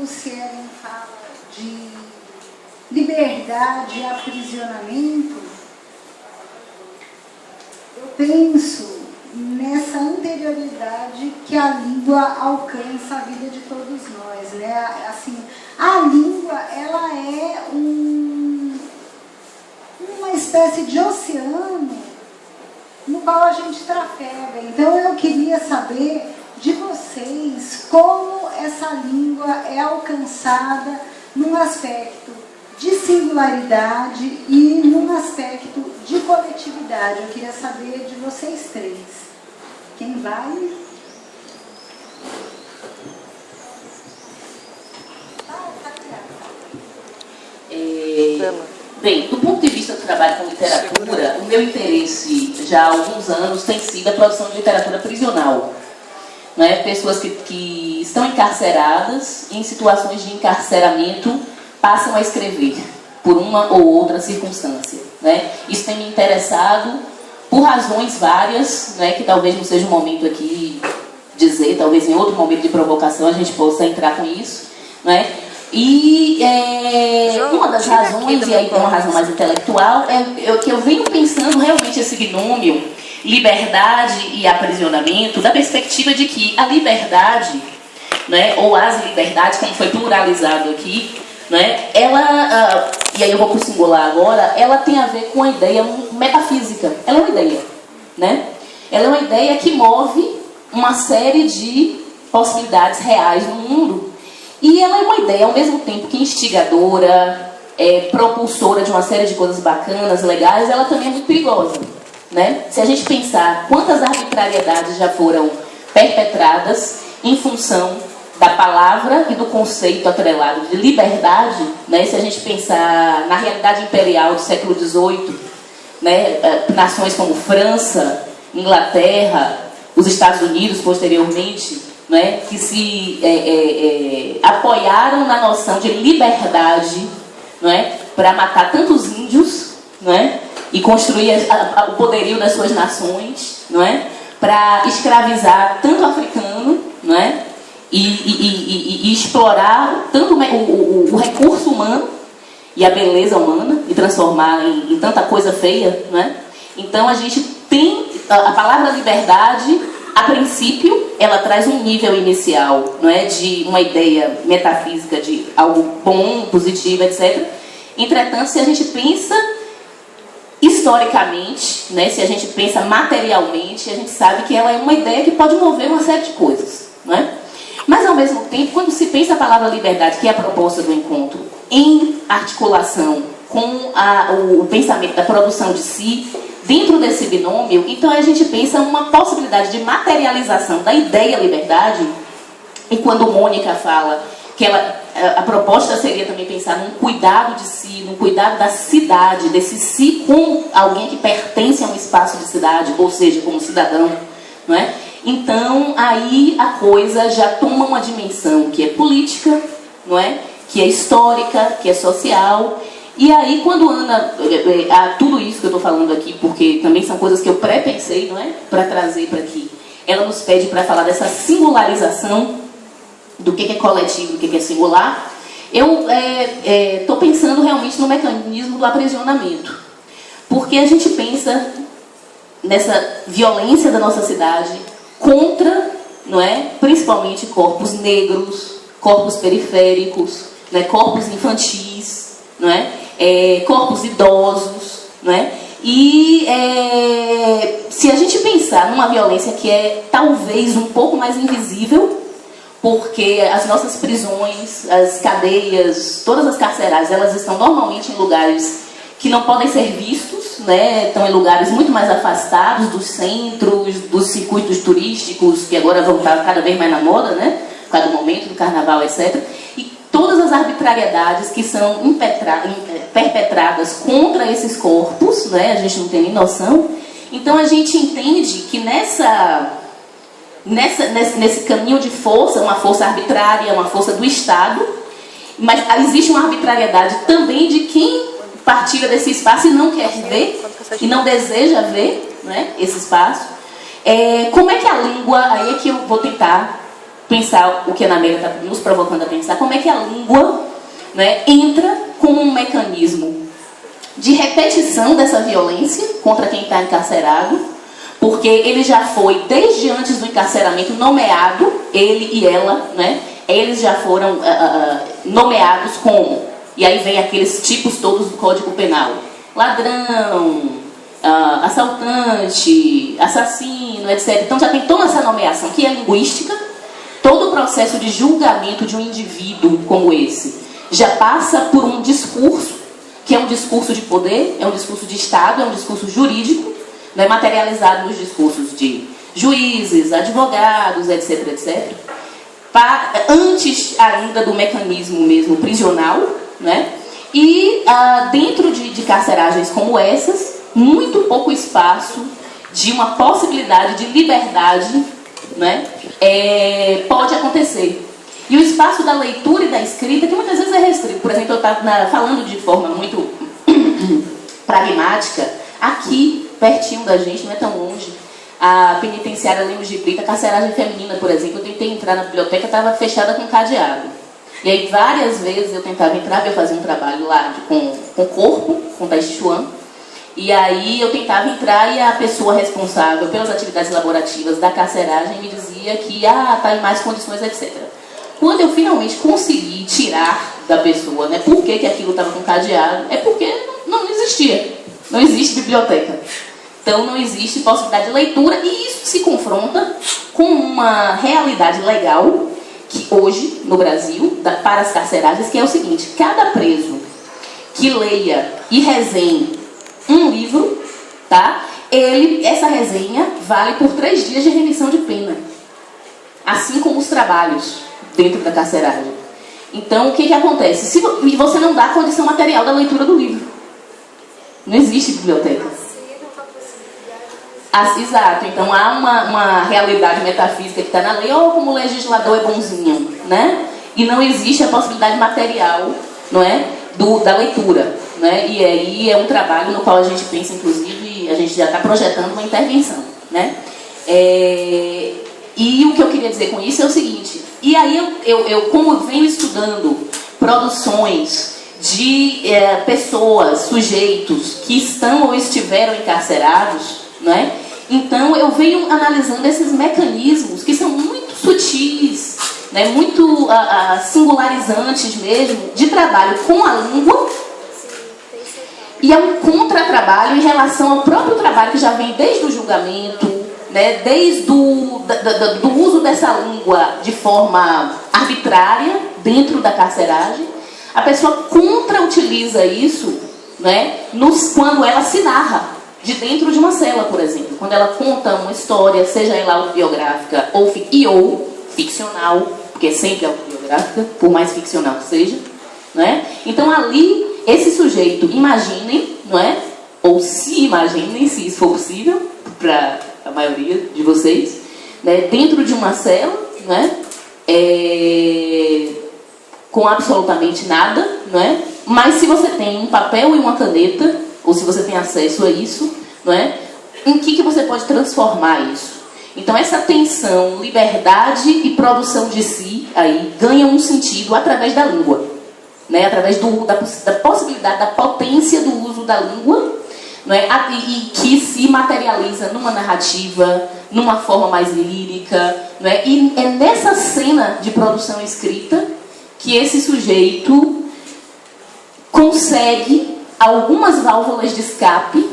Luciene fala de liberdade e aprisionamento, eu penso nessa anterioridade que a língua alcança a vida de todos nós, né? Assim, a língua, ela é uma espécie de oceano no qual a gente trafega. Então eu queria saber de vocês como essa língua é alcançada num aspecto de singularidade e num aspecto de coletividade. Eu queria saber de vocês três. Quem vai? Bem, do ponto de vista do trabalho com literatura, o meu interesse já há alguns anos tem sido a produção de literatura prisional. Né? Pessoas que estão encarceradas, em situações de encarceramento, passam a escrever por uma ou outra circunstância. Né? Isso tem me interessado por razões várias, né, que talvez não seja o momento aqui dizer, talvez em outro momento de provocação a gente possa entrar com isso. Né? E uma das razões, e aí tem uma razão mais intelectual, é que eu venho pensando realmente esse binômio liberdade e aprisionamento, da perspectiva de que a liberdade, né, ou as liberdades, como foi pluralizado aqui, né, ela, e aí eu vou para o singular agora, ela tem a ver com a ideia metafísica. Ela é uma ideia, né? Ela é uma ideia que move uma série de possibilidades reais no mundo. E ela é uma ideia, ao mesmo tempo que instigadora, propulsora de uma série de coisas bacanas, legais, ela também é muito perigosa. Né? Se a gente pensar quantas arbitrariedades já foram perpetradas em função da palavra e do conceito atrelado de liberdade, né? Se a gente pensar na realidade imperial do século XVIII, né? Nações como França, Inglaterra, os Estados Unidos posteriormente, né? Que se apoiaram na noção de liberdade, né? Para matar tantos índios, né? E construir o poderio das suas nações, não é? Para escravizar tanto africano, não é? E explorar tanto o recurso humano e a beleza humana e transformar em tanta coisa feia, não é? Então a gente tem a palavra liberdade, a princípio, ela traz um nível inicial, não é? De uma ideia metafísica de algo bom, positivo, etc. Entretanto, se a gente pensa historicamente, né, se a gente pensa materialmente, a gente sabe que ela é uma ideia que pode mover uma série de coisas, não é? Mas, ao mesmo tempo, quando se pensa a palavra liberdade, que é a proposta do encontro, em articulação com o pensamento da produção de si, dentro desse binômio, então a gente pensa uma possibilidade de materialização da ideia liberdade, e quando Mônica fala que a proposta seria também pensar num cuidado de si, num cuidado da cidade, desse si com alguém que pertence a um espaço de cidade, ou seja, como cidadão, não é? Então, aí a coisa já toma uma dimensão que é política, não é? Que é histórica, que é social. E aí, quando Ana, tudo isso que eu estou falando aqui, porque também são coisas que eu pré-pensei, não é? Para trazer para aqui, ela nos pede para falar dessa singularização do que é coletivo, do que é singular. Eu estou pensando realmente no mecanismo do aprisionamento. Porque a gente pensa nessa violência da nossa cidade contra, não é? Principalmente corpos negros, corpos periféricos, né? Corpos infantis, não é? Corpos idosos, não é? E se a gente pensar numa violência que é talvez um pouco mais invisível, porque as nossas prisões, as cadeias, todas as carcerais, elas estão normalmente em lugares que não podem ser vistos, né? Estão em lugares muito mais afastados dos centros, dos circuitos turísticos, que agora vão estar cada vez mais na moda, né? Por causa do momento, do carnaval, etc. E todas as arbitrariedades que são perpetradas contra esses corpos, né? A gente não tem nem noção. Então a gente entende que nesse caminho de força, uma força arbitrária, uma força do Estado, mas existe uma arbitrariedade também de quem partilha desse espaço e não quer ver, e não deseja ver, né, esse espaço. Como é que a língua, aí é que eu vou tentar pensar o que a Ana Amélia está nos provocando a pensar, como é que a língua, né, entra como um mecanismo de repetição dessa violência contra quem está encarcerado, porque ele já foi, desde antes do encarceramento, nomeado, ele e ela, né, eles já foram nomeados como, e aí vem aqueles tipos todos do Código Penal, ladrão, assaltante, assassino, etc. Então já tem toda essa nomeação que é linguística. Todo o processo de julgamento de um indivíduo como esse já passa por um discurso, que é um discurso de poder, é um discurso de Estado, é um discurso jurídico, né, materializado nos discursos de juízes, advogados, etc, etc. Antes ainda do mecanismo mesmo prisional, né? E dentro de carceragens como essas, muito pouco espaço de uma possibilidade de liberdade, né, pode acontecer. E o espaço da leitura e da escrita, que muitas vezes é restrito. Por exemplo, eu estava falando de forma muito pragmática, aqui, pertinho da gente, não é tão longe, a penitenciária Lemos de Brito, a carceragem feminina, por exemplo, eu tentei entrar na biblioteca, estava fechada com cadeado. E aí várias vezes eu tentava entrar, eu fazia um trabalho lá com o corpo, com o Tai Chi Chuan, e aí eu tentava entrar e a pessoa responsável pelas atividades laborativas da carceragem me dizia que está em mais condições, etc. Quando eu finalmente consegui tirar da pessoa, né, por que aquilo estava com cadeado, é porque não existia. Não existe biblioteca. Então não existe possibilidade de leitura e isso se confronta com uma realidade legal que hoje, no Brasil, para as carceragens, que é o seguinte: cada preso que leia e resenhe um livro, tá? Essa resenha vale por 3 dias de remissão de pena. Assim como os trabalhos dentro da carceragem. Então, o que acontece? E você não dá a condição material da leitura do livro. Não existe biblioteca. Exato. Então, há uma realidade metafísica que está na lei, como o legislador é bonzinho, né? E não existe a possibilidade material, não é, da leitura. Né? E aí é um trabalho no qual a gente pensa, inclusive, a gente já está projetando uma intervenção. Né? E o que eu queria dizer com isso é o seguinte: e aí eu como venho estudando produções de pessoas, sujeitos que estão ou estiveram encarcerados, né? Então eu venho analisando esses mecanismos que são muito sutis, né? Muito singularizantes mesmo, de trabalho com a língua. E é um contratrabalho em relação ao próprio trabalho que já vem desde o julgamento, né, desde do uso dessa língua de forma arbitrária dentro da carceragem. A pessoa contra-utiliza isso, né, quando ela se narra de dentro de uma cela, por exemplo. Quando ela conta uma história, seja ela autobiográfica ou ficcional, porque sempre é autobiográfica, por mais ficcional que seja. Né? Então ali, esse sujeito, imaginem, não é? Ou se imaginem, se isso for possível, para a maioria de vocês, né? Dentro de uma cela, né? Com absolutamente nada, não é? Mas se você tem um papel e uma caneta, ou se você tem acesso a isso, não é? Em que você pode transformar isso? Então essa tensão, liberdade e produção de si aí ganha um sentido através da língua, né? Através da possibilidade, da potência do uso da língua, não é? E que se materializa numa narrativa, numa forma mais lírica, não é? E é nessa cena de produção escrita que esse sujeito consegue algumas válvulas de escape,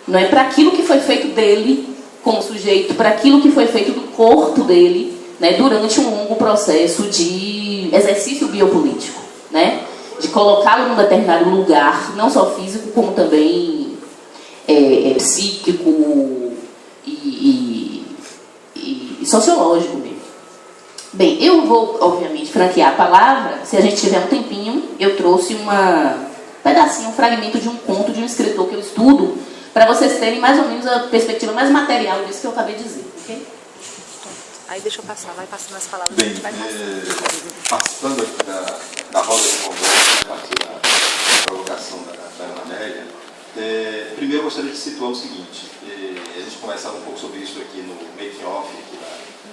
não é? Para aquilo que foi feito dele como sujeito, para aquilo que foi feito do corpo dele, né? Durante um longo processo de exercício biopolítico, né? De colocá-lo num determinado lugar, não só físico, como também psíquico e sociológico mesmo. Bem, eu vou, obviamente, franquear a palavra. Se a gente tiver um tempinho, eu trouxe um fragmento de um conto de um escritor que eu estudo, para vocês terem mais ou menos a perspectiva mais material disso que eu acabei de dizer. Okay? Aí deixa eu passar, vai passando as palavras. Bem, participando aqui da roda de conversa, a partir da provocação da Ana Amélia, primeiro eu gostaria de situar o seguinte: a gente conversava um pouco sobre isso aqui no making-off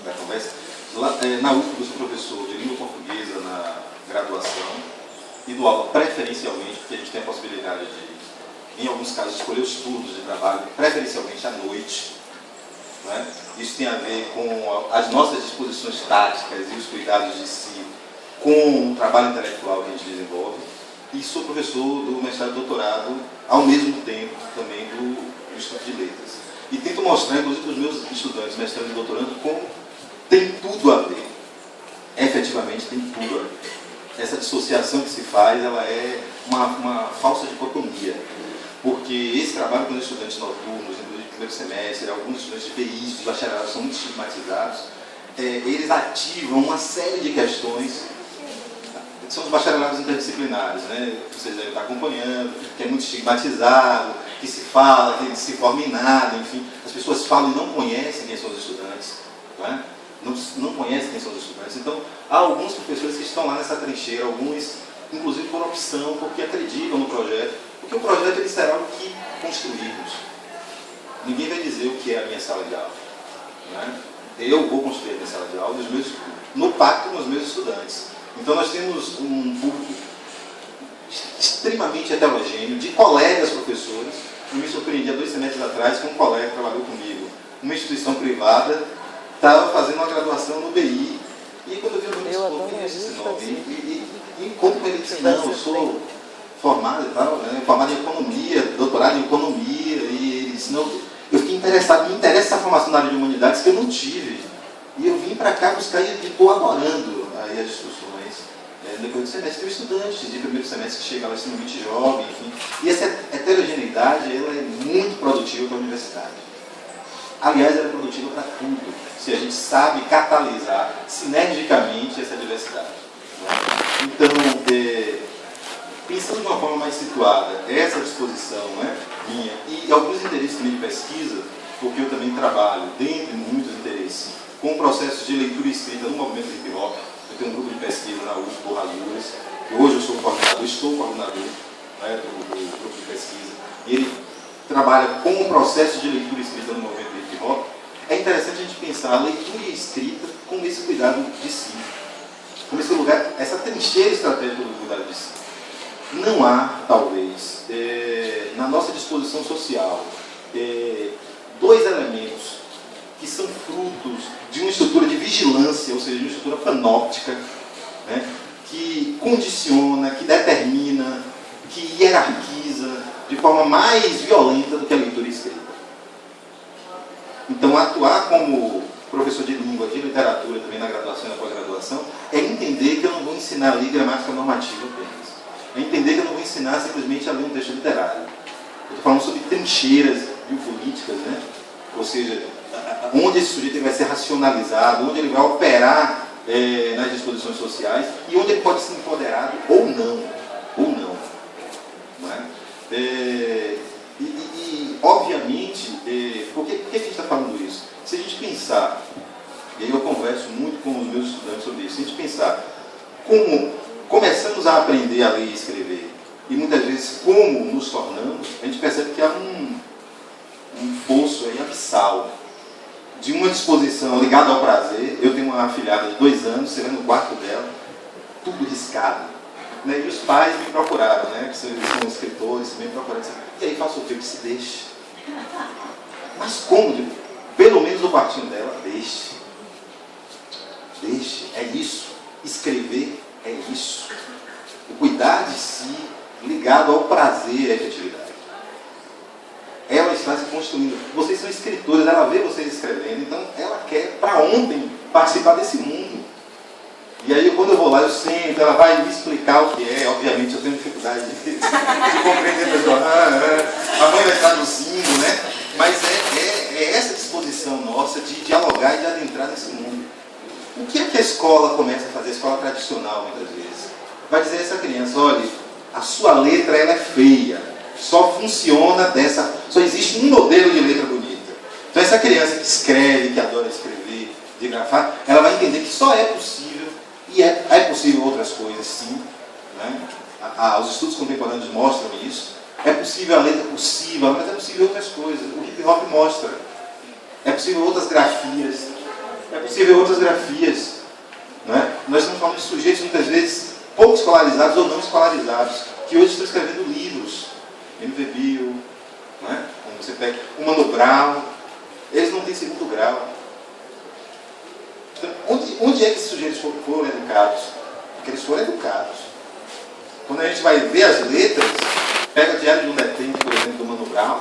da conversa, Na UFBA eu sou professor de língua portuguesa na graduação e dou aula preferencialmente, porque a gente tem a possibilidade de, em alguns casos, escolher os turnos de trabalho, preferencialmente à noite. Né? Isso tem a ver com as nossas disposições táticas e os cuidados de si, com o trabalho intelectual que a gente desenvolve. E sou professor do mestrado e doutorado, ao mesmo tempo também do Instituto de Letras. E tento mostrar, inclusive, para os meus estudantes, mestrando e doutorando, como tem tudo a ver. Efetivamente tem tudo a ver. Essa dissociação que se faz, ela é uma falsa dicotomia. Porque esse trabalho com os estudantes noturnos, inclusive no primeiro semestre, alguns estudantes de BIs, de bacharelado, são muito estigmatizados, eles ativam uma série de questões. São os bacharelados interdisciplinares, né? Vocês devem estar acompanhando, que é muito estigmatizado, que se fala, que se forma em nada, enfim. As pessoas falam e não conhecem quem são os estudantes, né? Não conhecem quem são os estudantes. Então, há alguns professores que estão lá nessa trincheira, alguns, inclusive por opção, porque acreditam no projeto, porque o projeto ele será o que construirmos. Ninguém vai dizer o que é a minha sala de aula, né? Eu vou construir a minha sala de aula no pacto com os meus estudantes. Então nós temos um público extremamente heterogêneo, de colegas professores. Eu me surpreendi há 2 semestres atrás com um colega que trabalhou comigo, numa instituição privada, estava fazendo uma graduação no BI, e quando eu vi o nome disse, e como ele disse, não, eu sou formado e tal, né, formado em economia, doutorado em economia, e ele disse, não, eu fiquei interessado, me interessa essa formação na área de humanidades que eu não tive. E eu vim para cá buscar e estou adorando aí as discussões. Depois do semestre, tem estudantes de primeiro semestre que chegam lá extremamente jovem, enfim. E essa heterogeneidade ela é muito produtiva para a universidade. Aliás, ela é produtiva para tudo, se a gente sabe catalisar sinergicamente essa diversidade. Né? Então, pensando de uma forma mais situada, essa disposição, né, minha, e alguns interesses também de pesquisa, porque eu também trabalho, dentre muitos interesses, com processos de leitura e escrita no movimento hip hop. Eu tenho um grupo de pesquisa na UFBA, Borraduras, e hoje eu sou coordenador, estou coordenador, né, do grupo de pesquisa, e ele trabalha com o processo de leitura e escrita no movimento hip hop. É interessante a gente pensar a leitura e a escrita com esse cuidado de si, com esse lugar, essa trincheira estratégica do cuidado de si. Não há, talvez, na nossa disposição social, 2 elementos que são frutos de uma estrutura de vigilância, ou seja, de uma estrutura panóptica, né, que condiciona, que determina, que hierarquiza de forma mais violenta do que a leitura e escrita. Então, atuar como professor de língua, de literatura, também na graduação e na pós-graduação, é entender que eu não vou ensinar a ler gramática normativa apenas. É entender que eu não vou ensinar simplesmente a ler um texto literário. Eu estou falando sobre trincheiras biopolíticas, né? Ou seja, onde esse sujeito vai ser racionalizado, onde ele vai operar nas disposições sociais e onde ele pode ser empoderado ou não. Não é? Obviamente, por que a gente está falando isso? Se a gente pensar, e aí eu converso muito com os meus estudantes sobre isso, se a gente pensar como começamos a aprender a ler e escrever, e muitas vezes como nos tornamos, a gente percebe que há um poço aí abissal de uma disposição ligada ao prazer. Eu tenho uma afilhada de 2 anos, você vê no quarto dela, tudo riscado. Né? E os pais me procuraram, né? Que são escritores, me procuraram. E aí faço o que? Que se deixe. Mas como? Pelo menos o quartinho dela, deixe. Deixe, é isso. Escrever é isso. O cuidar de si ligado ao prazer e à efetividade. Ela está se construindo. Vocês são escritores, ela vê vocês escrevendo, então ela quer, para ontem, participar desse mundo. E aí, quando eu vou lá, eu sento, ela vai me explicar o que é. Obviamente, eu tenho dificuldade de compreender a pessoa. A mãe vai traduzindo, né? Mas é essa disposição nossa de dialogar e de adentrar nesse mundo. O que é que a escola começa a fazer? A escola tradicional, muitas vezes. Vai dizer a essa criança, olha, a sua letra ela é feia. Só funciona só existe um modelo de letra bonita. Então essa criança que escreve, que adora escrever, de grafar, ela vai entender que só é possível, e é possível outras coisas, sim. Né? Os estudos contemporâneos mostram isso. É possível a letra possível, mas é possível outras coisas. O hip hop mostra. É possível outras grafias. é possível outras grafias. Né? Nós estamos falando de sujeitos, muitas vezes, pouco escolarizados ou não escolarizados, que hoje estão escrevendo livros. MV Bill, né? Como você pega o Mano Brown, eles não têm segundo grau. Então, onde é que esses sujeitos foram educados? Porque eles foram educados. Quando a gente vai ver as letras, pega o Diário de um Detente, por exemplo, do Mano Brown,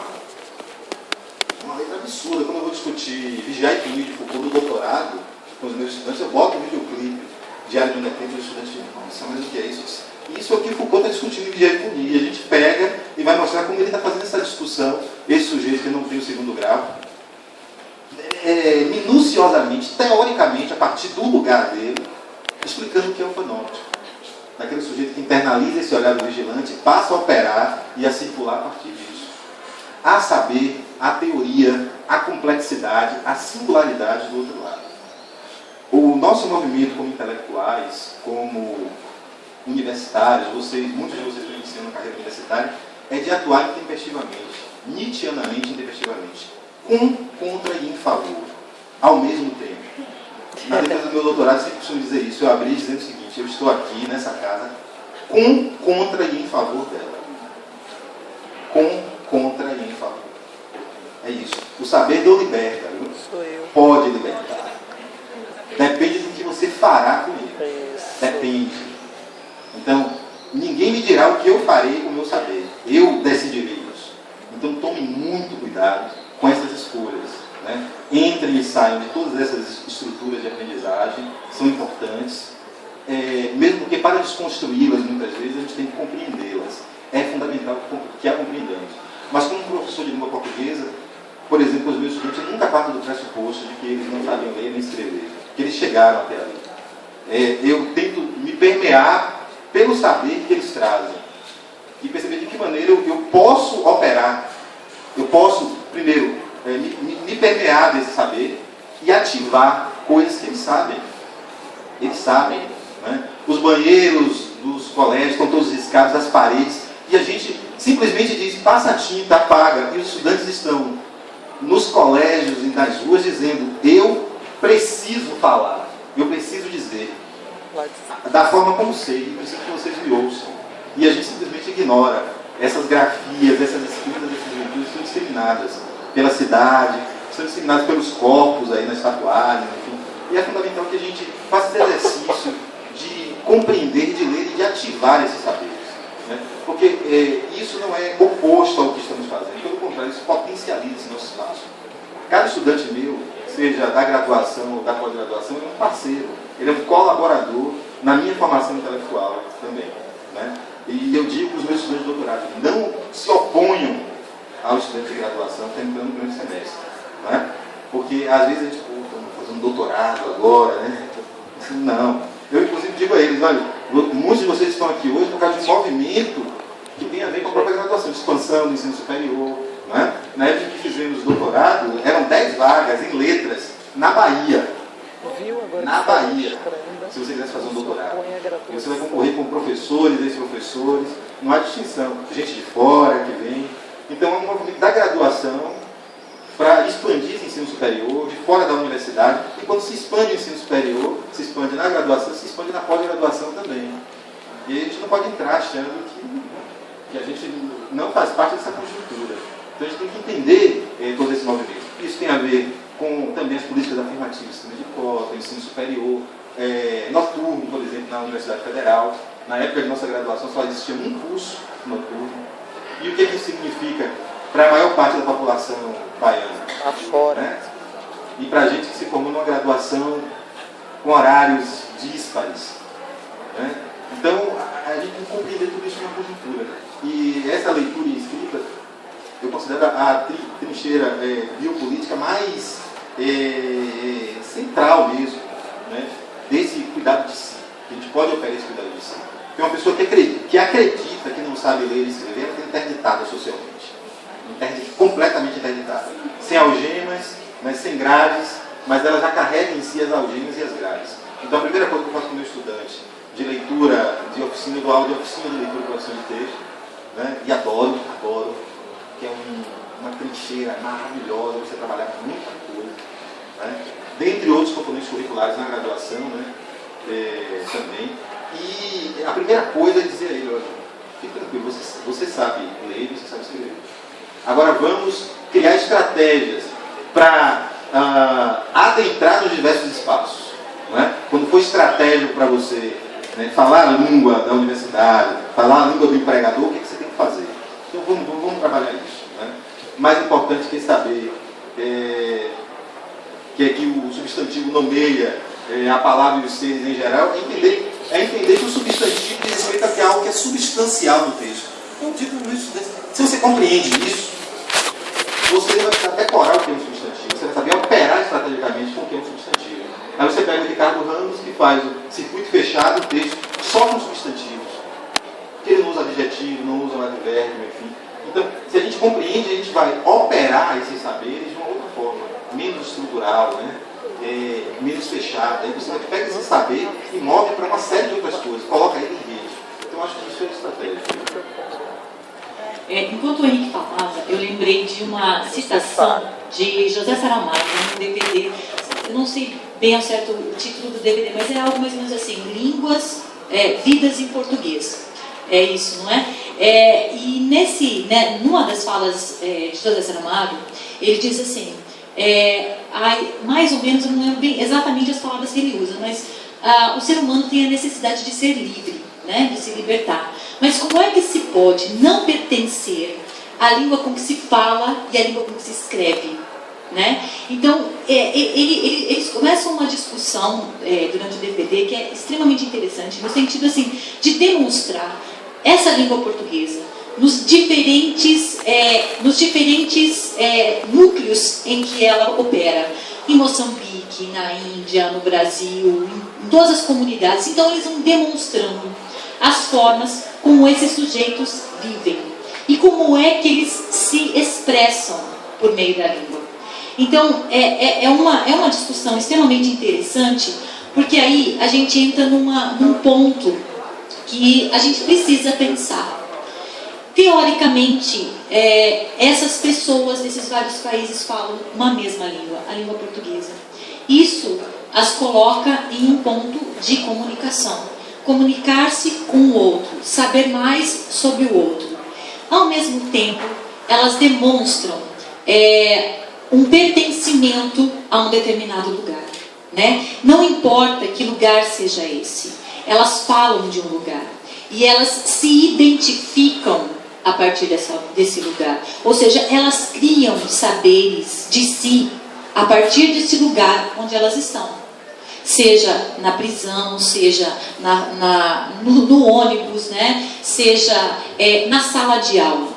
é uma letra absurda. Quando eu vou discutir Vigiar e Punir de Foucault no doutorado, com os meus estudantes, eu boto um videoclipe, Diário de um Detente, e os estudantes ficam, nossa, mas o que é isso? Isso aqui Foucault está discutindo em Vigiar e Punir. E a gente pega e vai mostrar como ele está fazendo essa discussão, esse sujeito que não tem o segundo grau, minuciosamente, teoricamente, a partir do lugar dele, explicando o que é o panóptico. Daquele sujeito que internaliza esse olhar do vigilante, passa a operar e a circular a partir disso. A saber, a teoria, a complexidade, a singularidade do outro lado. O nosso movimento como intelectuais, como universitários, muitos de vocês estão iniciando a carreira universitária, é de atuar intempestivamente, nietzscheanamente intempestivamente, com, contra e em favor, ao mesmo tempo. Na defesa do meu doutorado, sempre costumo dizer isso. Eu abri dizendo o seguinte: eu estou aqui nessa casa com, contra e em favor dela. Com, contra e em favor. É isso. O saber não liberta, viu? Sou eu. Pode libertar. Depende do que você fará com ele. Depende. Então, ninguém me dirá o que eu farei com o meu saber. Eu decidirei isso. Então, tome muito cuidado com essas escolhas. Né? Entrem e saiam de todas essas estruturas de aprendizagem, são importantes, mesmo porque para desconstruí-las, muitas vezes, a gente tem que compreendê-las. É fundamental que a compreendamos. Mas como professor de língua portuguesa, por exemplo, os meus estudantes, eu nunca parto do pressuposto de que eles não sabiam ler nem escrever, que eles chegaram até ali. Eu tento me permear pelo saber que eles trazem e perceber de que maneira eu posso operar. Eu posso, primeiro, me permear desse saber e ativar coisas que eles sabem. Eles sabem. Né? Os banheiros dos colégios estão todos riscados, as paredes, e a gente simplesmente diz, passa a tinta, apaga, e os estudantes estão nos colégios e nas ruas dizendo, eu preciso falar, eu preciso dizer, da forma como sei, e preciso que vocês me ouçam. E a gente simplesmente ignora essas grafias, essas escritas, essas leituras são disseminadas pela cidade, são disseminadas pelos corpos aí nas tatuagens, enfim. E é fundamental que a gente faça esse exercício de compreender, de ler e de ativar esses saberes. Né? Porque isso não é oposto ao que estamos fazendo, pelo contrário, isso potencializa esse nosso espaço. Cada estudante meu, seja da graduação ou da pós-graduação, é um parceiro, ele é um colaborador na minha formação intelectual também. Né? E eu digo para os meus estudantes de doutorado, não se oponham ao estudante de graduação terminando o primeiro semestre. Né? Porque às vezes a gente, estamos fazendo doutorado agora, né? Não. Eu inclusive digo a eles, olha, muitos de vocês estão aqui hoje por causa de um movimento que tem a ver com a própria graduação, de expansão do ensino superior. Né? Na época que fizemos doutorado, eram 10 vagas em letras na Bahia. Na Bahia. Se você quisesse fazer um doutorado. E você vai concorrer com professores, ex-professores, não há distinção. Gente de fora que vem. Então é um movimento da graduação para expandir esse ensino superior, de fora da universidade, e quando se expande o ensino superior, se expande na graduação, se expande na pós-graduação também. E a gente não pode entrar achando que a gente não faz parte dessa conjuntura. Então a gente tem que entender todo esse movimento. Isso tem a ver com também as políticas afirmativas, sistema de cota, ensino superior, noturno, por exemplo, na Universidade Federal. Na época de nossa graduação só existia um curso noturno. E o que isso significa para a maior parte da população baiana? Afora. Né? E para a gente que se formou numa graduação com horários díspares. Né? Então, a gente tem que compreender tudo isso numa conjuntura. E essa leitura e escrita, eu considero a trincheira biopolítica mais central mesmo, né? Desse cuidado de si. A gente pode operar esse cuidado de si. Tem uma pessoa que acredita que não sabe ler e escrever, ela está interditada socialmente. Completamente interditada. Sem algemas, mas sem grades, mas ela já carrega em si as algemas e as grades. Então a primeira coisa que eu faço com o meu estudante de leitura, de oficina, do aula de oficina de leitura e produção de texto, né? E adoro, que é uma trincheira maravilhosa, você trabalhar com muita coisa. Né? Dentre outros componentes curriculares na graduação, né? Também. E a primeira coisa é dizer a ele, olha, fique tranquilo, você sabe ler, você sabe escrever. Agora vamos criar estratégias para adentrar nos diversos espaços. Não é? Quando for estratégico para você, né, falar a língua da universidade, falar a língua do empregador, o que você tem que fazer? Então vamos trabalhar isso. Né? Mais importante que saber que o substantivo nomeia a palavra e os seres em geral, é entender que o substantivo diz respeito a algo que é substancial no texto. Então, se você compreende isso, você vai decorar o que é um substantivo, você vai saber operar estrategicamente com o que é um substantivo. Aí você pega o Ricardo Ramos, que faz o circuito fechado, o texto, só com substantivos. Ele não usa adjetivo, não usa advérbio, enfim. Então, se a gente compreende, a gente vai operar esses saberes de uma outra forma, menos estrutural, né? Menos fechado. Aí você pega esse saber e move para uma série de outras coisas, coloca ele em rede. Então, acho que isso é estratégia. Enquanto o Henrique falava, eu lembrei de uma citação de José Saramago, num DVD. Eu não sei bem ao certo o título do DVD, mas é algo mais ou menos assim: Línguas, Vidas em Português. É isso, não é? E numa das falas de José Saramago, ele diz assim, mais ou menos, eu não lembro bem exatamente as palavras que ele usa, mas o ser humano tem a necessidade de ser livre, né? De se libertar. Mas como é que se pode não pertencer à língua com que se fala e à língua com que se escreve? Né? Então, eles começam uma discussão durante o DVD que é extremamente interessante, no sentido assim, de demonstrar essa língua portuguesa nos diferentes núcleos em que ela opera, em Moçambique, na Índia, no Brasil, em todas as comunidades. Então eles vão demonstrando as formas como esses sujeitos vivem e como é que eles se expressam por meio da língua. Então é uma discussão extremamente interessante, porque aí a gente entra num ponto que a gente precisa pensar. Teoricamente, essas pessoas desses vários países falam uma mesma língua, a língua portuguesa. Isso as coloca em um ponto de comunicação. Comunicar-se com o outro, saber mais sobre o outro. Ao mesmo tempo, elas demonstram um pertencimento a um determinado lugar. Né? Não importa que lugar seja esse, elas falam de um lugar. E elas se identificam a partir desse lugar. Ou seja, elas criam saberes de si a partir desse lugar onde elas estão. Seja na prisão, seja no ônibus, né? Seja na sala de aula.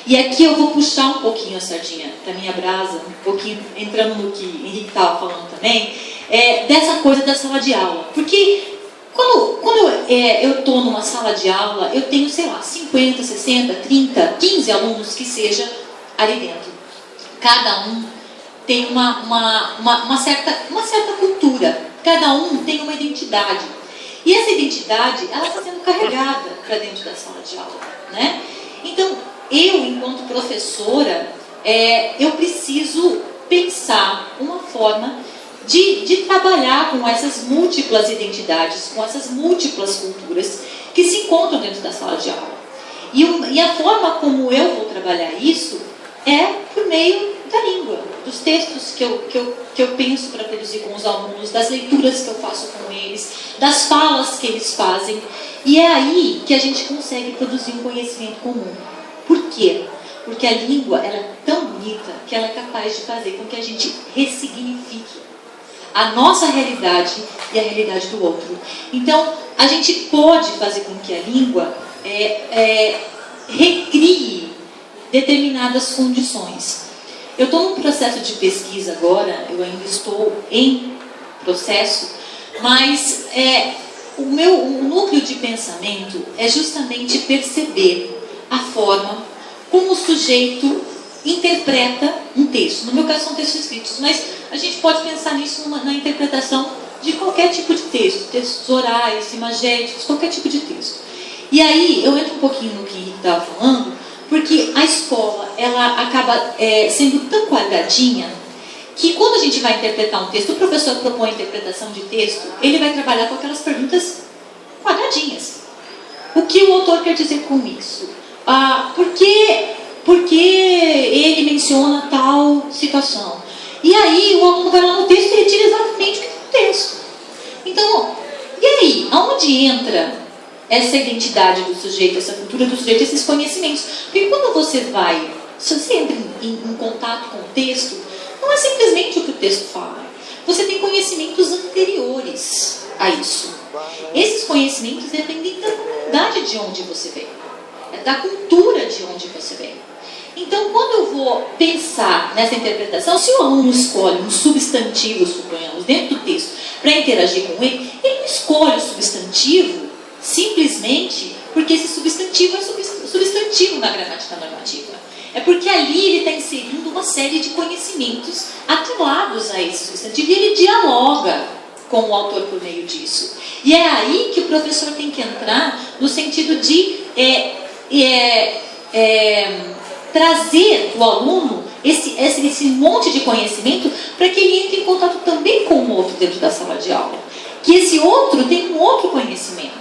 E aqui eu vou puxar um pouquinho a sardinha da minha brasa, um pouquinho entrando no que o Henrique estava falando também, dessa coisa da sala de aula. Porque quando eu estou numa sala de aula, eu tenho, sei lá, 50, 60, 30, 15 alunos que seja ali dentro. Cada um tem uma certa cultura, cada um tem uma identidade. E essa identidade, ela está sendo carregada para dentro da sala de aula. Né? Então, eu, enquanto professora, eu preciso pensar uma forma de trabalhar com essas múltiplas identidades, com essas múltiplas culturas que se encontram dentro da sala de aula. E a forma como eu vou trabalhar isso é por meio da língua, dos textos que eu penso para produzir com os alunos, das leituras que eu faço com eles, das falas que eles fazem. E é aí que a gente consegue produzir um conhecimento comum. Por quê? Porque a língua ela é tão bonita que ela é capaz de fazer com que a gente ressignifique a nossa realidade e a realidade do outro. Então, a gente pode fazer com que a língua recrie determinadas condições. Eu estou num processo de pesquisa agora, eu ainda estou em processo, mas o núcleo de pensamento é justamente perceber a forma como o sujeito interpreta um texto. No meu caso são textos escritos, mas a gente pode pensar nisso na interpretação de qualquer tipo de texto, textos orais, imagéticos, qualquer tipo de texto. E aí eu entro um pouquinho no que o Henrique estava falando, porque a escola ela acaba sendo tão quadradinha que quando a gente vai interpretar um texto, o professor propõe interpretação de texto, ele vai trabalhar com aquelas perguntas quadradinhas. O que o autor quer dizer com isso? Por que ele menciona tal situação? E aí o aluno vai lá no texto e retira exatamente o que está no texto. Então, e aí? Aonde entra essa identidade do sujeito, essa cultura do sujeito, esses conhecimentos? Porque quando você entra em contato com o texto, não é simplesmente o que o texto fala. Você tem conhecimentos anteriores a isso. Esses conhecimentos dependem da comunidade de onde você vem, da cultura de onde você vem. Então, quando eu vou pensar nessa interpretação, se o aluno escolhe um substantivo, suponhamos, dentro do texto, para interagir com ele, ele não escolhe o substantivo simplesmente porque esse substantivo é substantivo na gramática normativa. É porque ali ele está inserindo uma série de conhecimentos atrelados a esse substantivo e ele dialoga com o autor por meio disso. E é aí que o professor tem que entrar no sentido de trazer o aluno esse monte de conhecimento para que ele entre em contato também com o outro dentro da sala de aula. Que esse outro tem um outro conhecimento.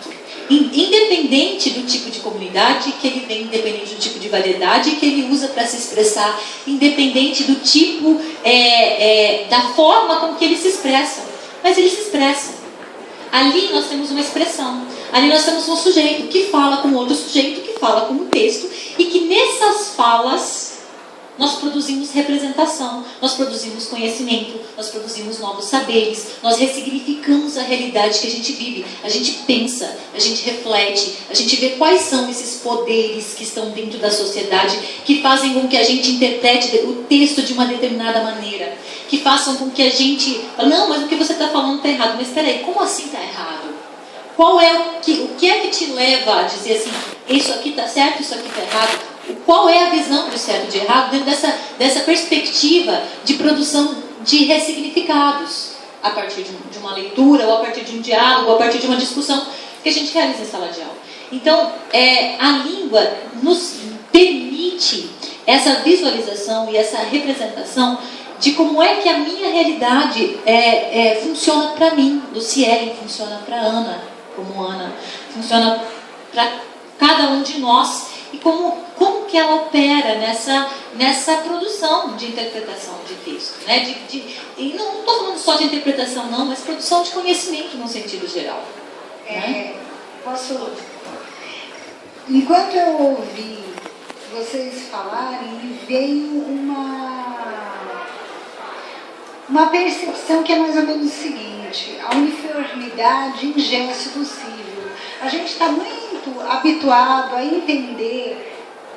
Independente do tipo de comunidade que ele vem, independente do tipo de variedade que ele usa para se expressar, independente do tipo, da forma com que ele se expressa. Mas ele se expressa. Ali nós temos uma expressão. Ali nós temos um sujeito que fala com outro sujeito, que fala com um texto, e que nessas falas nós produzimos representação, nós produzimos conhecimento, nós produzimos novos saberes, nós ressignificamos a realidade que a gente vive. A gente pensa, a gente reflete, a gente vê quais são esses poderes que estão dentro da sociedade, que fazem com que a gente interprete o texto de uma determinada maneira, que façam com que a gente... Não, mas o que você está falando está errado. Mas espera aí, como assim está errado? O que é que te leva a dizer assim, isso aqui está certo, isso aqui está errado? Qual é a visão do certo e de errado dentro dessa perspectiva de produção de ressignificados a partir de uma leitura, ou a partir de um diálogo, ou a partir de uma discussão que a gente realiza em sala de aula. Então, a língua nos permite essa visualização e essa representação de como é que a minha realidade funciona para mim. Luciele funciona para Ana, como Ana, funciona para cada um de nós. E como que ela opera nessa produção de interpretação de texto, né? E não estou falando só de interpretação, não, mas produção de conhecimento no sentido geral. Né? Enquanto eu ouvi vocês falarem, me veio uma percepção que é mais ou menos o seguinte: a uniformidade em gesto possível. A gente está muito habituado a entender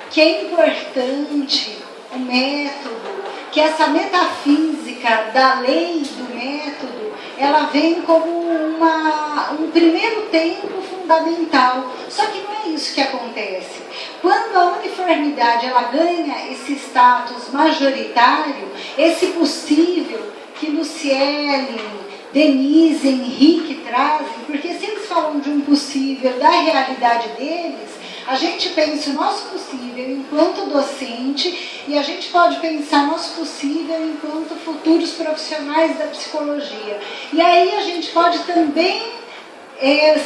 que é importante o método, que essa metafísica da lei do método, ela vem como um primeiro tempo fundamental. Só que não é isso que acontece. Quando a uniformidade ela ganha esse status majoritário, esse possível que Luciele, Denise, Henrique trazem, porque se eles falam de um possível da realidade deles, a gente pensa o nosso possível enquanto docente e a gente pode pensar nosso possível enquanto futuros profissionais da psicologia. E aí a gente pode também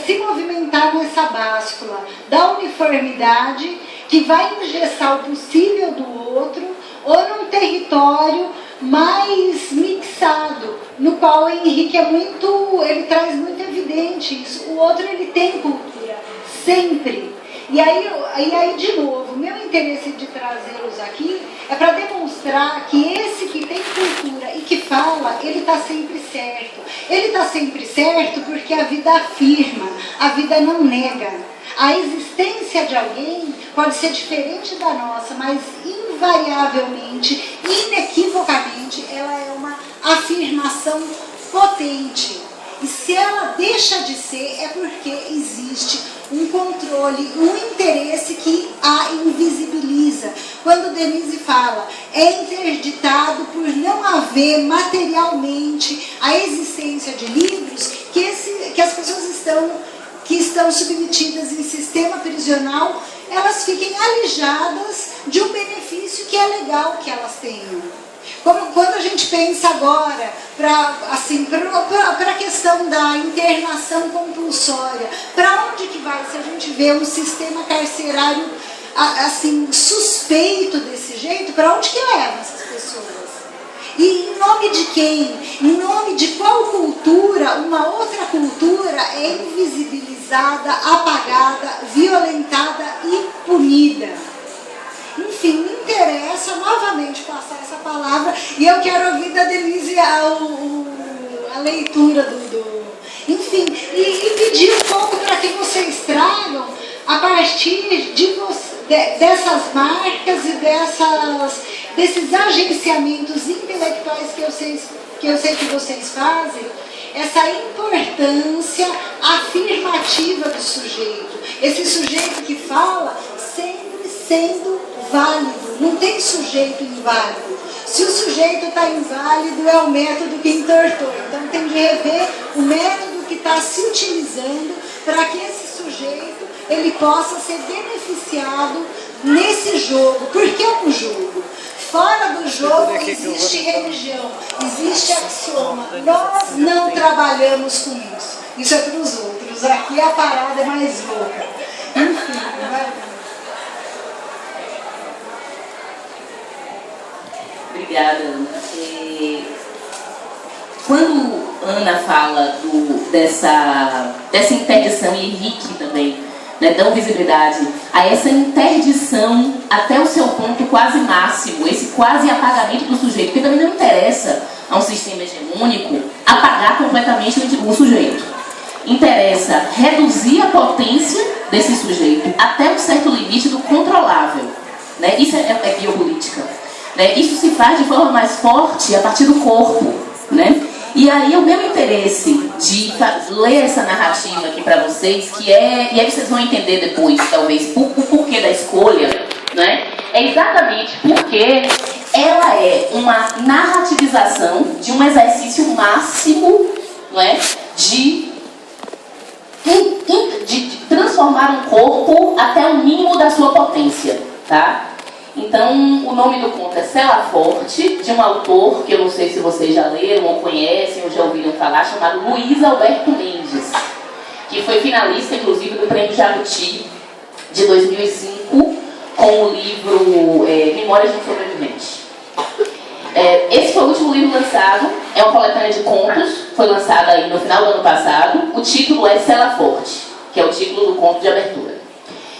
se movimentar nessa báscula da uniformidade que vai engessar o possível do outro ou num território mais mixado, no qual o Henrique ele traz muito evidente isso. O outro ele tem cultura, sempre. E aí de novo, o meu interesse de trazê-los aqui é para demonstrar que esse que tem cultura e que fala, ele está sempre certo. Ele está sempre certo porque a vida afirma, a vida não nega. A existência de alguém pode ser diferente da nossa, mas invariavelmente, inequivocamente, ela é uma afirmação potente. E se ela deixa de ser, é porque existe um controle, um interesse que a invisibiliza. Quando Denise fala, é interditado por não haver materialmente a existência de livros que as pessoas que estão submetidas em sistema prisional, elas fiquem alijadas de um benefício que é legal que elas tenham. Quando a gente pensa agora para a questão da internação compulsória, para onde que vai se a gente vê um sistema carcerário assim, suspeito desse jeito, para onde que leva essas pessoas? E em nome de quem? Em nome de qual cultura, uma outra cultura é invisibilizada, apagada, violentada e punida? Enfim, me interessa novamente passar essa palavra e eu quero ouvir da Denise a leitura enfim, e pedir um pouco para que vocês tragam a partir dessas marcas e desses agenciamentos intelectuais que eu sei que vocês fazem, essa importância afirmativa do sujeito. Esse sujeito que fala sempre sendo válido, não tem sujeito inválido. Se o sujeito está inválido, é o método que entortou. Então tem que rever o método que está se utilizando para que esse sujeito ele possa ser beneficiado nesse jogo. Por que um jogo? Fora do jogo existe religião, existe axioma. Nós não trabalhamos com isso. Isso é para os outros. Aqui a parada é mais louca. Enfim, vai. Obrigada, Ana. Quando Ana fala dessa interdição, e Henrique também, né, dão visibilidade a essa interdição até o seu ponto quase máximo, esse quase apagamento do sujeito, porque também não interessa a um sistema hegemônico apagar completamente o sujeito. Interessa reduzir a potência desse sujeito até um certo limite do controlável. Né? Isso é biopolítica. Né? Isso se faz de forma mais forte a partir do corpo. Né? E aí o meu interesse de ler essa narrativa aqui para vocês, e aí vocês vão entender depois, talvez, o porquê da escolha, né? É exatamente porque ela é uma narrativização de um exercício máximo, não é? de transformar um corpo até o mínimo da sua potência, tá? Então, o nome do conto é Cela Forte, de um autor que eu não sei se vocês já leram ou conhecem ou já ouviram falar, chamado Luiz Alberto Mendes, que foi finalista, inclusive, do Prêmio Jabuti de 2005, com o livro Memórias de um Sobrevivente. Esse foi o último livro lançado, é uma coletânea de contos, foi lançada aí no final do ano passado. O título é Cela Forte, que é o título do conto de abertura.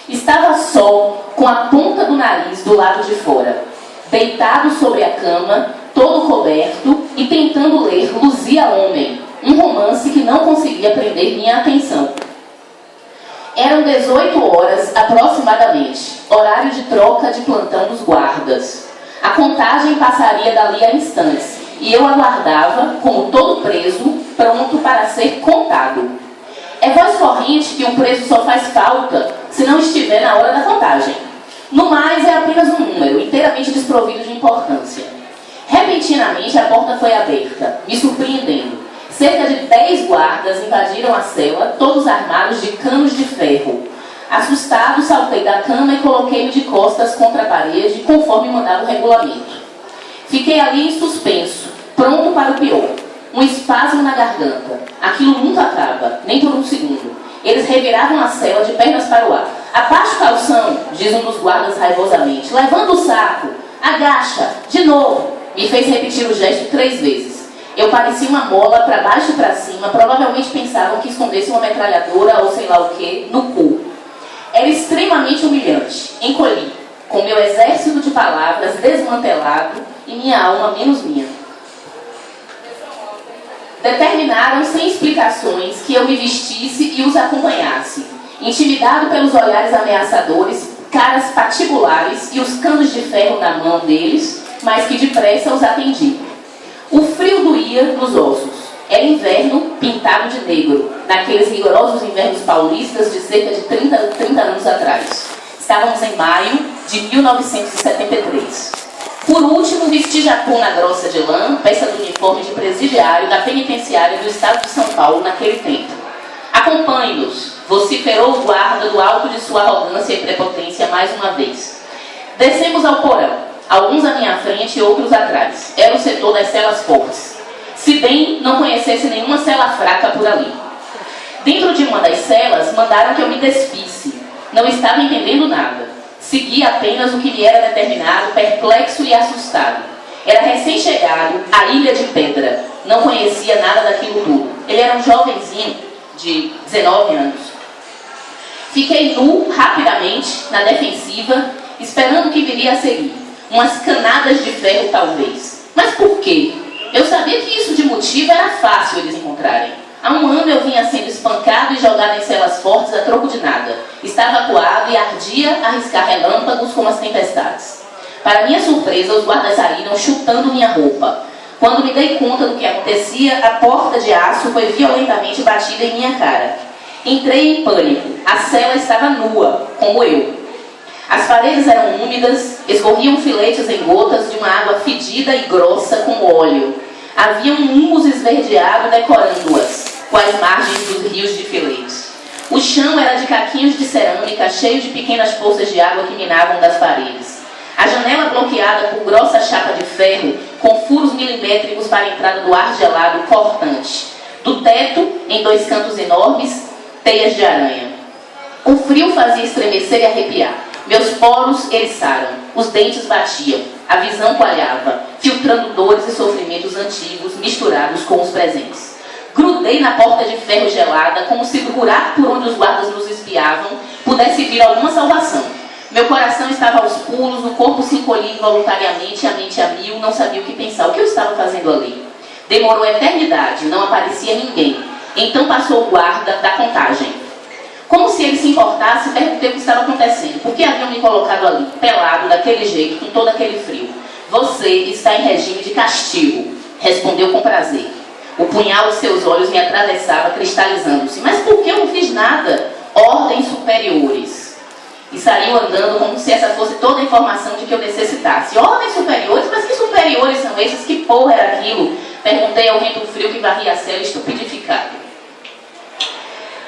Estava só, com a ponta do nariz do lado de fora, deitado sobre a cama, todo coberto, e tentando ler Luzia Homem, um romance que não conseguia prender minha atenção. Eram 18 horas aproximadamente, horário de troca de plantão dos guardas. A contagem passaria dali a instantes, e eu aguardava, como todo preso, pronto para ser contado. É voz corrente que um preso só faz falta se não estiver na hora da contagem. No mais, é apenas um número, inteiramente desprovido de importância. Repentinamente, a porta foi aberta, me surpreendendo. Cerca de 10 guardas invadiram a cela, todos armados de canos de ferro. Assustado, saltei da cama e coloquei-me de costas contra a parede, conforme mandava o regulamento. Fiquei ali em suspenso, pronto para o pior. Um espasmo na garganta. Aquilo nunca acaba, nem por um segundo. Eles reviravam a cela de pernas para o ar. Abaixa o calção, diz um dos guardas raivosamente. Levanta o saco. Agacha. De novo. Me fez repetir o gesto 3 vezes. Eu parecia uma mola para baixo e para cima. Provavelmente pensavam que escondesse uma metralhadora ou sei lá o que no cu. Era extremamente humilhante. Encolhi, com meu exército de palavras desmantelado e minha alma menos minha. Determinaram, sem explicações, que eu me vestisse e os acompanhasse. Intimidado pelos olhares ameaçadores, caras patibulares e os canos de ferro na mão deles, mas que depressa os atendi. O frio doía nos ossos. Era inverno pintado de negro, naqueles rigorosos invernos paulistas de cerca de 30 anos atrás. Estávamos em maio de 1973. Por último, vesti jacona grossa de lã, peça do uniforme de presidiário da penitenciária do estado de São Paulo naquele tempo. Acompanhe-nos, vociferou o guarda do alto de sua arrogância e prepotência mais uma vez. Descemos ao porão. alguns à minha frente e outros atrás. Era o setor das celas fortes. Se bem não conhecesse nenhuma cela fraca por ali. Dentro de uma das celas, mandaram que eu me despisse. Não estava entendendo nada. Segui apenas o que me era determinado, perplexo e assustado. Era recém-chegado à Ilha de Pedra. Não conhecia nada daquilo tudo. Ele era um jovenzinho de 19 anos. Fiquei nu, rapidamente, na defensiva, esperando o que viria a seguir. Umas canadas de ferro, talvez. Mas por quê? Eu sabia que isso de motivo era fácil eles encontrarem. Há um ano eu vinha sendo espancado e jogado em celas fortes a troco de nada. Estava acuado e ardia a riscar relâmpagos como as tempestades. Para minha surpresa, os guardas saíram chutando minha roupa. Quando me dei conta do que acontecia, a porta de aço foi violentamente batida em minha cara. Entrei em pânico. A cela estava nua, como eu. As paredes eram úmidas, escorriam filetes em gotas de uma água fedida e grossa com óleo. Havia um humus esverdeado decorando-as, com as margens dos rios de filetes. O chão era de caquinhos de cerâmica, cheio de pequenas poças de água que minavam das paredes. A janela bloqueada por grossa chapa de ferro, com furos milimétricos para a entrada do ar gelado cortante. Do teto, em 2 cantos enormes, teias de aranha. O frio fazia estremecer e arrepiar. Meus poros eriçaram, os dentes batiam, a visão coalhava, filtrando dores e sofrimentos antigos misturados com os presentes. Grudei na porta de ferro gelada, como se do buraco por onde os guardas nos espiavam pudesse vir alguma salvação. Meu coração estava aos pulos, o corpo se encolhia involuntariamente, a mente a mil, não sabia o que pensar. O que eu estava fazendo ali? Demorou a eternidade, não aparecia ninguém. Então passou o guarda da contagem. Como se ele se importasse, perguntei o que estava acontecendo. Por que haviam me colocado ali, pelado, daquele jeito, com todo aquele frio? Você está em regime de castigo, respondeu com prazer. O punhal de seus olhos me atravessava, cristalizando-se. Mas por que eu não fiz nada? Ordens superiores. E saiu andando como se essa fosse toda a informação de que eu necessitasse. Ordens superiores? Mas que superiores são esses? Que porra era aquilo? Perguntei ao vento frio que varria a cela, estupidificado.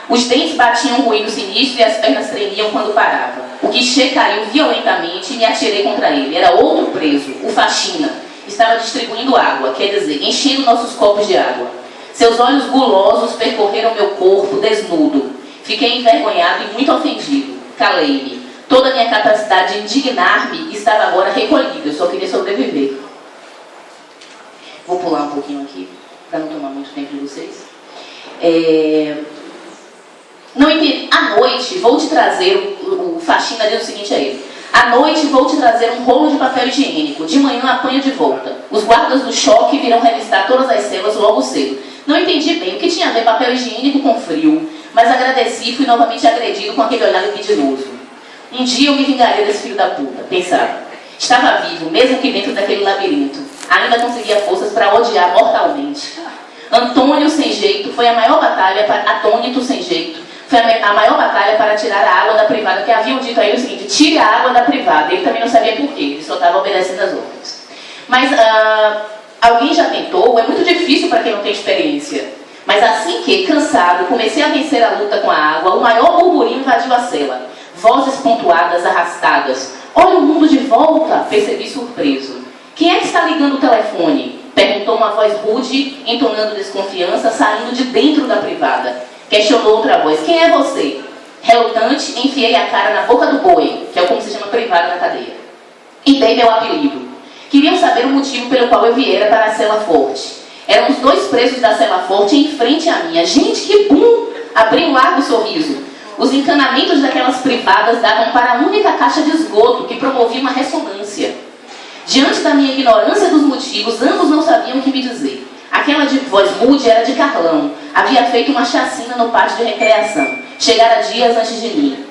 Os dentes batiam um ruído sinistro e as pernas tremiam quando parava. O guichê caiu violentamente e me atirei contra ele. Era outro preso, o faxina. Estava distribuindo água, quer dizer, enchendo nossos copos de água. Seus olhos gulosos percorreram meu corpo desnudo. Fiquei envergonhado e muito ofendido. Calei-me. Toda a minha capacidade de indignar-me estava agora recolhida. Eu só queria sobreviver. Vou pular um pouquinho aqui, para não tomar muito tempo de vocês. Não entendi. À noite, vou te trazer, o faxina diz o seguinte a ele. À noite, vou te trazer um rolo de papel higiênico. De manhã, apanho de volta. Os guardas do choque virão revistar todas as celas logo cedo. Não entendi bem o que tinha a ver papel higiênico com frio, mas agradeci e fui novamente agredido com aquele olhar libidinoso. Um dia eu me vingaria desse filho da puta, pensava. Estava vivo, mesmo que dentro daquele labirinto. Ainda conseguia forças para odiar mortalmente. Antônio sem jeito foi a maior batalha para... Atônito sem jeito. Foi a maior batalha para tirar a água da privada, que haviam dito a ele o seguinte, tire a água da privada. Ele também não sabia por quê, ele só estava obedecendo as ordens. Mas alguém já tentou? É muito difícil para quem não tem experiência. Mas assim que, cansado, comecei a vencer a luta com a água, o maior burburinho invadiu a cela. Vozes pontuadas, arrastadas. Olha o mundo de volta, percebi surpreso. Quem é que está ligando o telefone? Perguntou uma voz rude, entonando desconfiança, saindo de dentro da privada. Questionou outra voz. Quem é você? Relutante, enfiei a cara na boca do boi, que é como se chama privada na cadeia. E dei meu apelido. Queriam saber o motivo pelo qual eu viera para a cela forte. Eram os 2 presos da cela forte em frente à minha. Gente, que bom! Abri um largo sorriso. Os encanamentos daquelas privadas davam para a única caixa de esgoto que promovia uma ressonância. Diante da minha ignorância dos motivos, ambos não sabiam o que me dizer. Aquela de voz rude era de Carlão. Havia feito uma chacina no pátio de recreação. Chegara dias antes de mim.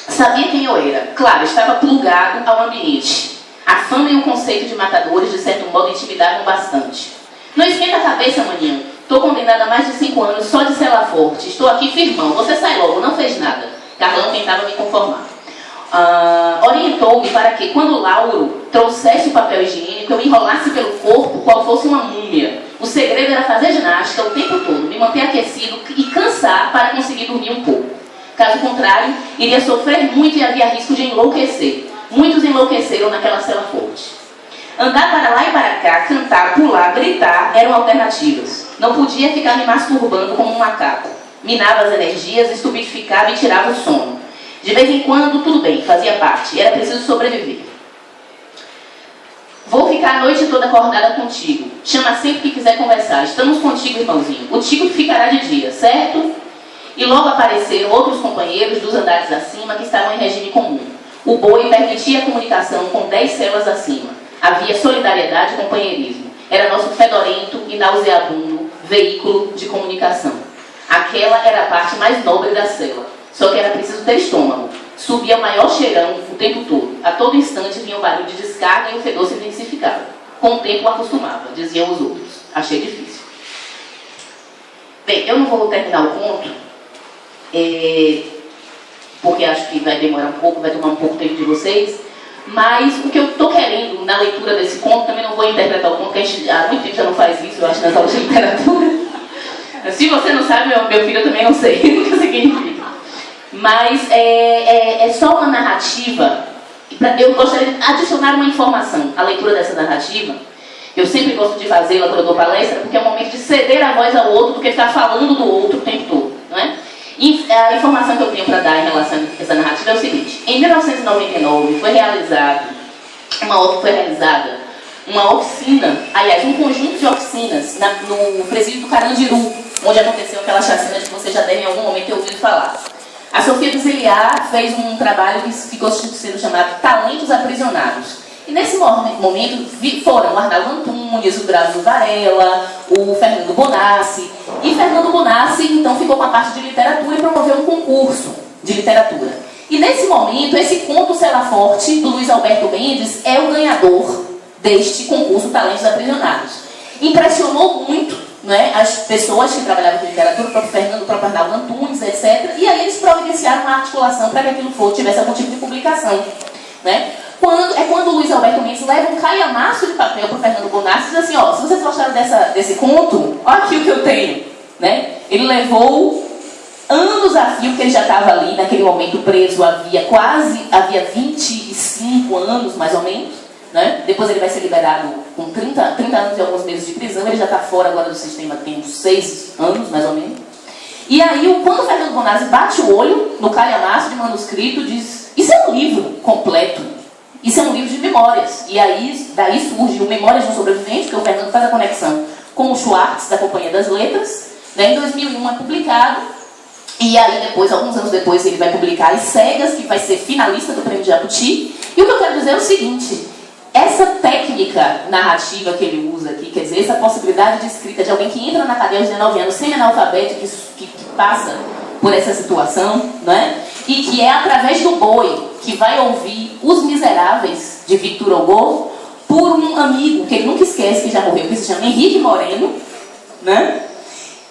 Sabia quem eu era. Claro, estava plugado ao ambiente. A fama e o conceito de matadores, de certo modo, intimidavam bastante. Não esquenta a cabeça, maninho. Estou condenada a mais de 5 anos só de cela forte. Estou aqui firmão. Você sai logo, não fez nada. Carlão tentava me conformar. Orientou-me para que, quando Lauro trouxesse o papel higiênico, eu me enrolasse pelo corpo qual fosse uma múmia. O segredo era fazer ginástica o tempo todo, me manter aquecido e cansar para conseguir dormir um pouco. Caso contrário, iria sofrer muito e havia risco de enlouquecer. Muitos enlouqueceram naquela cela forte. Andar para lá e para cá, cantar, pular, gritar eram alternativas. Não podia ficar me masturbando como um macaco. Minava as energias, estupidificava e tirava o sono. De vez em quando, tudo bem, fazia parte. Era preciso sobreviver. Vou ficar a noite toda acordada contigo. Chama sempre que quiser conversar. Estamos contigo, irmãozinho. O Tico ficará de dia, certo? E logo apareceram outros companheiros dos andares acima que estavam em regime comum. O boi permitia a comunicação com 10 celas acima. Havia solidariedade e companheirismo. Era nosso fedorento e nauseabundo veículo de comunicação. Aquela era a parte mais nobre da cela. Só que era preciso ter estômago. Subia o maior cheirão o tempo todo. A todo instante vinha o barulho de descarga e o fedor se intensificava. Com o tempo acostumava, diziam os outros. Achei difícil. Bem, eu não vou terminar o conto, porque acho que vai demorar um pouco, vai tomar um pouco tempo de vocês. Mas o que eu estou querendo na leitura desse conto, também não vou interpretar o conto, porque a gente há muito tempo já não faz isso, eu acho, nas aulas de literatura. Se você não sabe, meu filho, eu também não sei o que significa. Mas é só uma narrativa. Eu gostaria de adicionar uma informação à leitura dessa narrativa. Eu sempre gosto de fazê-la quando eu dou palestra, porque é um momento de ceder a voz ao outro do que ficar falando do outro o tempo todo, não é? E a informação que eu tenho para dar em relação a essa narrativa é o seguinte: em 1999 foi realizada uma oficina, aliás, um conjunto de oficinas no presídio do Carandiru, onde aconteceu aquela chacina que vocês já devem em algum momento ter ouvido falar. A Sofia Zeliar fez um trabalho que ficou sendo chamado Talentos Aprisionados. E nesse momento foram o Arnaldo Antunes, o Drauzio Varela, o Fernando Bonassi. E Fernando Bonassi, então, ficou com a parte de literatura e promoveu um concurso de literatura. E nesse momento, esse conto Cela Forte, do Luiz Alberto Mendes, é o ganhador deste concurso Talentos Aprisionados. Impressionou muito, né, as pessoas que trabalhavam com literatura, o próprio Fernando, o próprio Arnaldo Antunes, etc. E aí eles providenciaram uma articulação para que aquilo tivesse algum tipo de publicação, né? Quando o Luiz Alberto Mendes leva um calhamaço de papel para o Fernando Bonassi e diz assim, ó, se vocês gostaram desse conto, olha aqui o que eu tenho, né? Ele levou anos a fio, porque ele já estava ali, naquele momento preso, havia 25 anos, mais ou menos, né? Depois ele vai ser liberado com 30 anos e alguns meses de prisão, ele já está fora agora do sistema, tem uns 6 anos, mais ou menos. E aí, quando o Fernando Bonassi bate o olho no calhamaço de manuscrito, diz, isso é um livro completo. Isso é um livro de memórias. E aí, daí surge o Memórias de um Sobrevivente, que o Fernando faz a conexão com o Schwartz, da Companhia das Letras. Né? Em 2001 é publicado. E aí, depois, alguns anos depois, ele vai publicar As Cegas, que vai ser finalista do Prêmio Jabuti. E o que eu quero dizer é o seguinte: essa técnica narrativa que ele usa aqui, quer dizer, essa possibilidade de escrita de alguém que entra na cadeia aos 19 anos, semi-analfabeto, que passa por essa situação, né? E que é através do boi que vai ouvir Os Miseráveis, de Victor Hugo, por um amigo que ele nunca esquece, que já morreu, que se chama Henrique Moreno, né?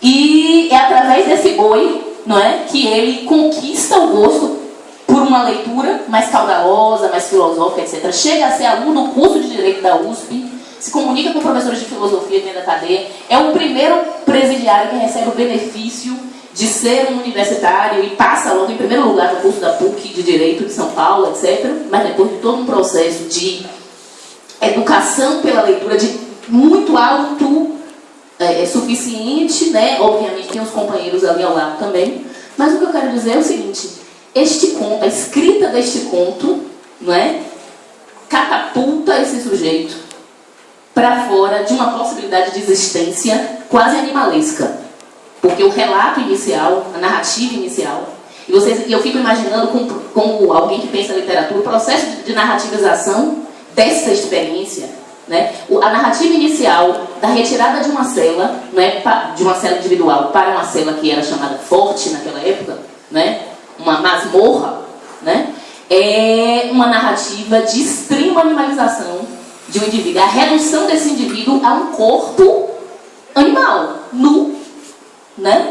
E é através desse boi, não é, que ele conquista o gosto por uma leitura mais caudalosa, mais filosófica, etc. Chega a ser aluno do curso de Direito da USP, se comunica com professores de filosofia dentro da cadeia, é o primeiro presidiário que recebe o benefício de ser um universitário e passa logo em primeiro lugar no curso da PUC de Direito de São Paulo, etc. Mas depois de todo um processo de educação pela leitura de muito alto suficiente, né? Obviamente tem os companheiros ali ao lado também. Mas o que eu quero dizer é o seguinte: este conto, a escrita deste conto, não é, catapulta esse sujeito para fora de uma possibilidade de existência quase animalesca. Porque o relato inicial, a narrativa inicial, e eu fico imaginando como alguém que pensa em literatura, o processo de narrativização dessa experiência, né? A narrativa inicial da retirada de uma cela, né, de uma cela individual para uma cela que era chamada forte naquela época, né, uma masmorra, né, é uma narrativa de extrema animalização de um indivíduo, a redução desse indivíduo a um corpo animal, nu, né?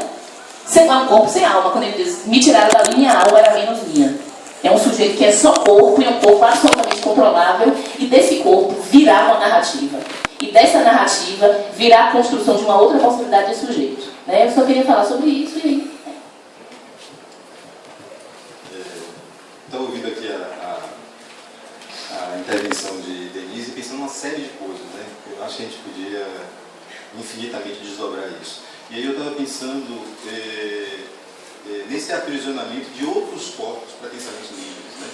É um corpo sem alma. Quando ele diz, me tiraram da minha alma, era menos minha. É um sujeito que é só corpo, e um corpo absolutamente controlável, e desse corpo virá uma narrativa. E dessa narrativa virá a construção de uma outra possibilidade de sujeito. Né? Eu só queria falar sobre isso e aí. Estou ouvindo aqui série de coisas, né? Eu acho que a gente podia infinitamente desdobrar isso. E aí eu estava pensando nesse aprisionamento de outros corpos para pensamentos livres, né?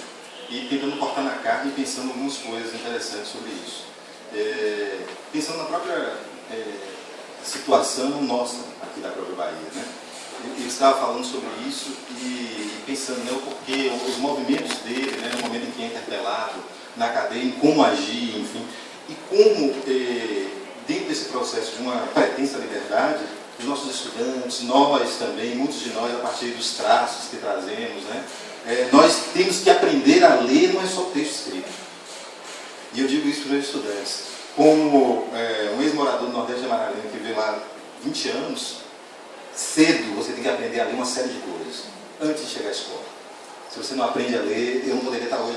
E tentando cortar na carne e pensando algumas coisas interessantes sobre isso. Pensando na própria situação nossa aqui da própria Bahia, né? Eu estava falando sobre isso e pensando, né, o porquê, os movimentos dele, né, no momento em que é interpelado na cadeia, em como agir, enfim, e como, dentro desse processo de uma pretensa liberdade, os nossos estudantes, nós também, muitos de nós, a partir dos traços que trazemos, né, nós temos que aprender a ler, não é só texto escrito. E eu digo isso para os meus estudantes. Como um ex-morador do Nordeste de Amaralina, que veio lá 20 anos, cedo você tem que aprender a ler uma série de coisas, antes de chegar à escola. Se você não aprende a ler, eu não poderia estar hoje